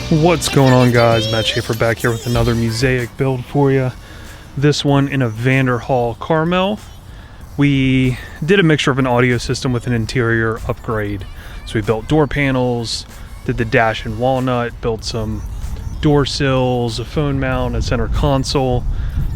What's going on, guys? Matt Schaeffer back here with another Musaic build for you. This one in a Vanderhall Carmel. We did a mixture of an audio system with an interior upgrade. So we built door panels, did the dash in walnut, built some door sills, a phone mount, a center console.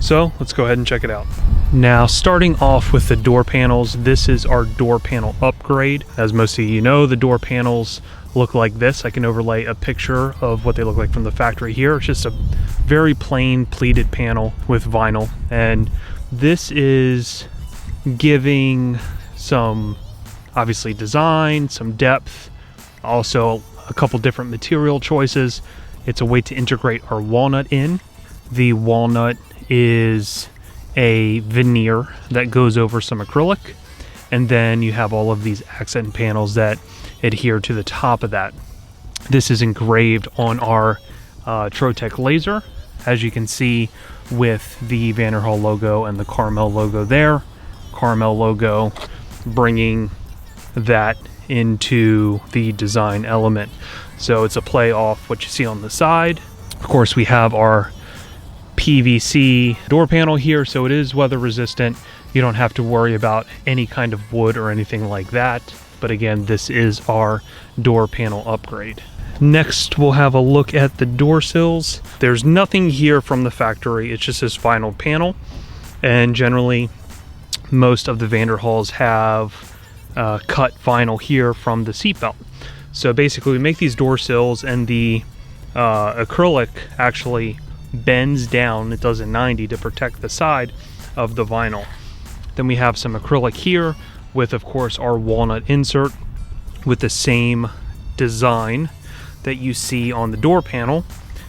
So let's go ahead and check it out. Now, starting off with the door panels, this is our door panel upgrade. As most of you know, the door panels look like this. I can overlay a picture of what they look like from the factory here. It's just a very plain pleated panel with vinyl, and this is giving some obviously design, some depth, also a couple different material choices. It's a way to integrate our walnut in. The walnut is a veneer that goes over some acrylic, and then you have all of these accent panels that adhere to the top of that. This is engraved on our Trotec laser, as you can see, with the Vanderhall logo and the Carmel logo there. Carmel logo bringing that into the design element. So it's a play off what you see on the side. Of course, we have our PVC door panel here, so it is weather resistant. You don't have to worry about any kind of wood or anything like that. But again, this is our door panel upgrade. Next, we'll have a look at the door sills. There's nothing here from the factory. It's just this vinyl panel. And generally, most of the Vanderhalls have cut vinyl here from the seatbelt. So basically, we make these door sills, and the acrylic actually bends down. It does a 90 to protect the side of the vinyl. Then we have some acrylic here with, of course, our walnut insert with the same design that you see on the door panel.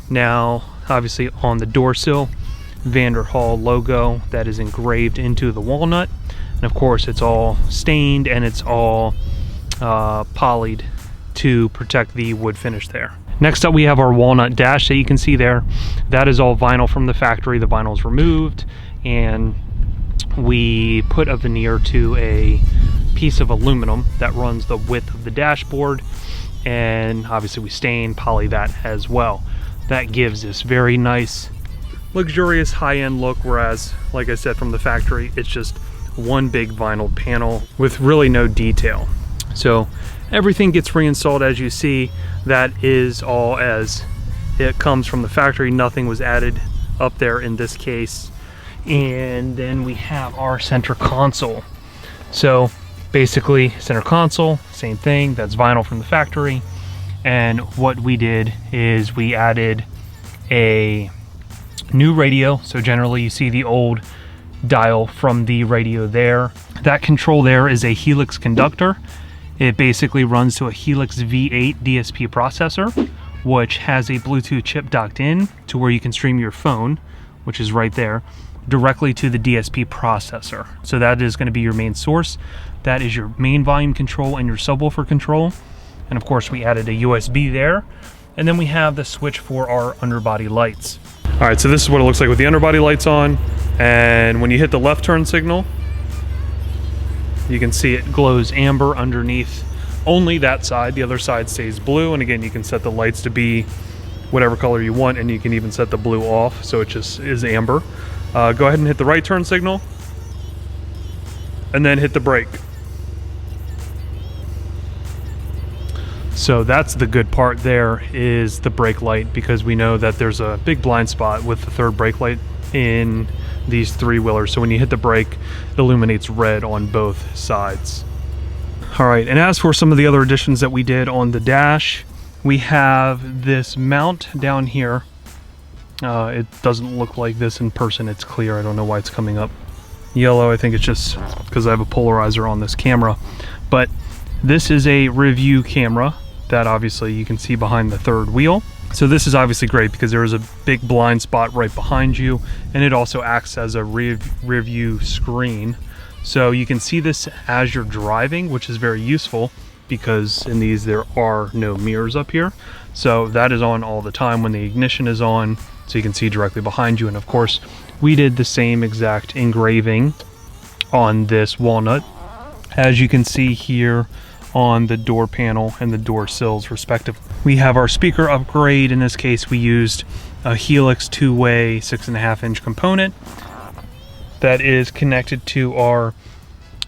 Now, obviously on the door sill, Vanderhall logo that is engraved into the walnut. And of course, it's all stained and it's all polyed to protect the wood finish there. Next up, we have our walnut dash that you can see there. That is all vinyl from the factory. The vinyl is removed, and we put a veneer to a piece of aluminum that runs the width of the dashboard, and obviously we stain, poly that as well. That gives this very nice, luxurious, high-end look, whereas, like I said, from the factory, it's just one big vinyl panel with really no detail. So everything gets reinstalled, as you see. That is all as it comes from the factory. Nothing was added up there in this case. And then we have our center console. So basically, center console, same thing. That's vinyl from the factory. And what we did is we added a new radio. So generally, you see the old dial from the radio there. That control there is a Helix conductor. It basically runs to a Helix V8 DSP processor, which has a Bluetooth chip docked in to where you can stream your phone, which is right there, directly to the DSP processor. So that is going to be your main source. That is your main volume control and your subwoofer control. And of course, we added a USB there. And then we have the switch for our underbody lights. All right, so this is what it looks like with the underbody lights on. And when you hit the left turn signal, you can see it glows amber underneath only that side. The other side stays blue. And again, you can set the lights to be whatever color you want, and you can even set the blue off, so it just is amber. Go ahead and hit the right turn signal, and then hit the brake. So that's the good part there, is the brake light, because we know that there's a big blind spot with the third brake light in these three-wheelers. So when you hit the brake, it illuminates red on both sides. All right, and as for some of the other additions that we did on the dash, we have this mount down here. It doesn't look like this in person. It's clear. I don't know why it's coming up yellow. I think it's just because I have a polarizer on this camera. But this is a review camera that obviously you can see behind the third wheel. So this is obviously great because there is a big blind spot right behind you, and it also acts as a review screen. So you can see this as you're driving, which is very useful because in these there are no mirrors up here. So that is on all the time when the ignition is on, so you can see directly behind you. And of course, we did the same exact engraving on this walnut. As you can see here on the door panel and the door sills respectively. We have our speaker upgrade. In this case, we used a Helix two-way 6.5-inch component that is connected to our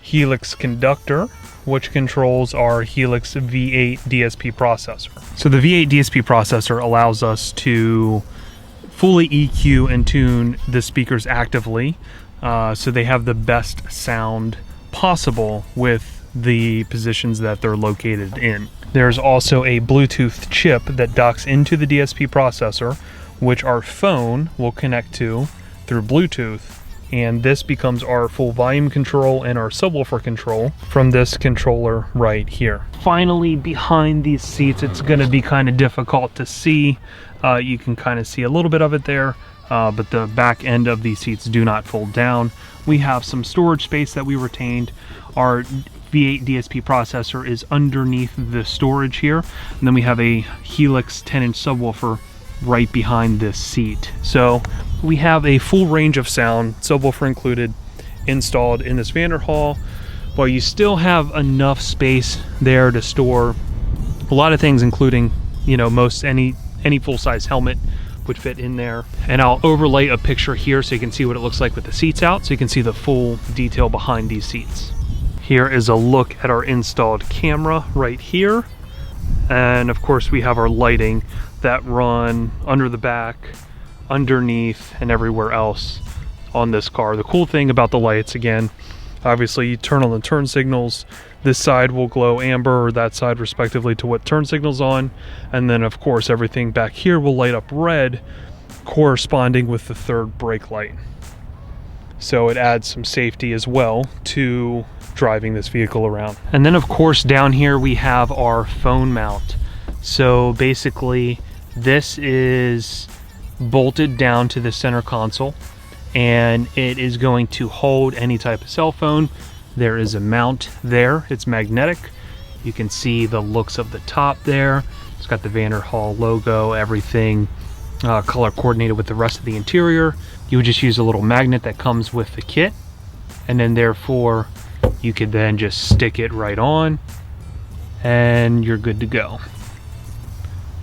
Helix conductor, which controls our Helix V8 DSP processor. So the V8 DSP processor allows us to fully EQ and tune the speakers actively, so they have the best sound possible with the positions that they're located in. There's also a Bluetooth chip that docks into the DSP processor, which our phone will connect to through Bluetooth, and this becomes our full volume control and our subwoofer control from this controller right here. Finally, behind these seats, it's going to be kind of difficult to see. You can kind of see a little bit of it there, but the back end of these seats do not fold down. We have some storage space that we retained. Our V8 DSP processor is underneath the storage here, and then we have a Helix 10-inch subwoofer right behind this seat. So we have a full range of sound, subwoofer included, installed in this Vanderhall, while you still have enough space there to store a lot of things, including, you know, any full-size helmet would fit in there. And I'll overlay a picture here so you can see what it looks like with the seats out, so you can see the full detail behind these seats. Here is a look at our installed camera right here. And of course we have our lighting that run under the back, underneath, and everywhere else on this car. The cool thing about the lights, again, obviously you turn on the turn signals. This side will glow amber, or that side respectively, to what turn signal's on. And then of course everything back here will light up red, corresponding with the third brake light. So it adds some safety as well to driving this vehicle around. And then of course down here we have our phone mount. So basically this is bolted down to the center console, and it is going to hold any type of cell phone. There is a mount there. It's magnetic. You can see the looks of the top there. It's got the Vanderhall logo, everything color coordinated with the rest of the interior. You would just use a little magnet that comes with the kit, and then therefore you could then just stick it right on and you're good to go.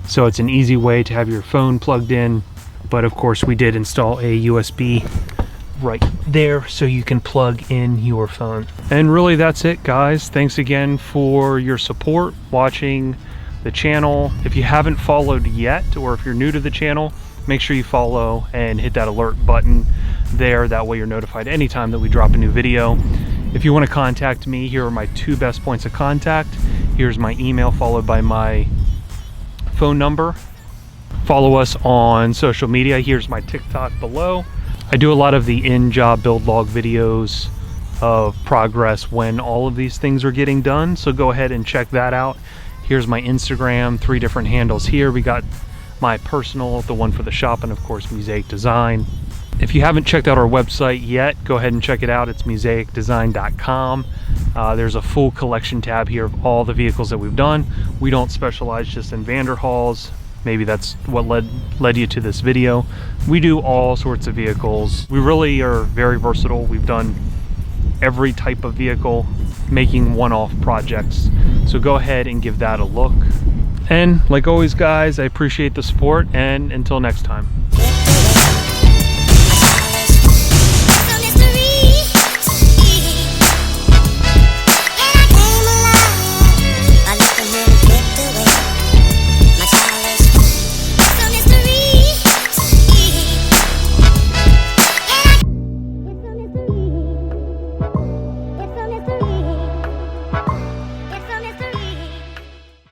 So it's an easy way to have your phone plugged in, but of course we did install a USB right there so you can plug in your phone. And really that's it, guys. Thanks again for your support watching the channel. If you haven't followed yet, or if you're new to the channel, make sure you follow and hit that alert button there. That way you're notified anytime that we drop a new video. If you want to contact me, here are my two best points of contact. Here's my email followed by my phone number. Follow us on social media. Here's my TikTok below. I do a lot of the in-job build log videos of progress when all of these things are getting done, so go ahead and check that out. Here's my Instagram, 3 different handles here. We got my personal, the one for the shop, and of course Musaic Design. If you haven't checked out our website yet, go ahead and check it out. It's musaicdesign.com. There's a full collection tab here of all the vehicles that we've done. We don't specialize just in Vanderhalls. Maybe that's what led you to this video. We do all sorts of vehicles. We really are very versatile. We've done every type of vehicle, making one-off projects. So go ahead and give that a look. And like always, guys, I appreciate the support, and until next time.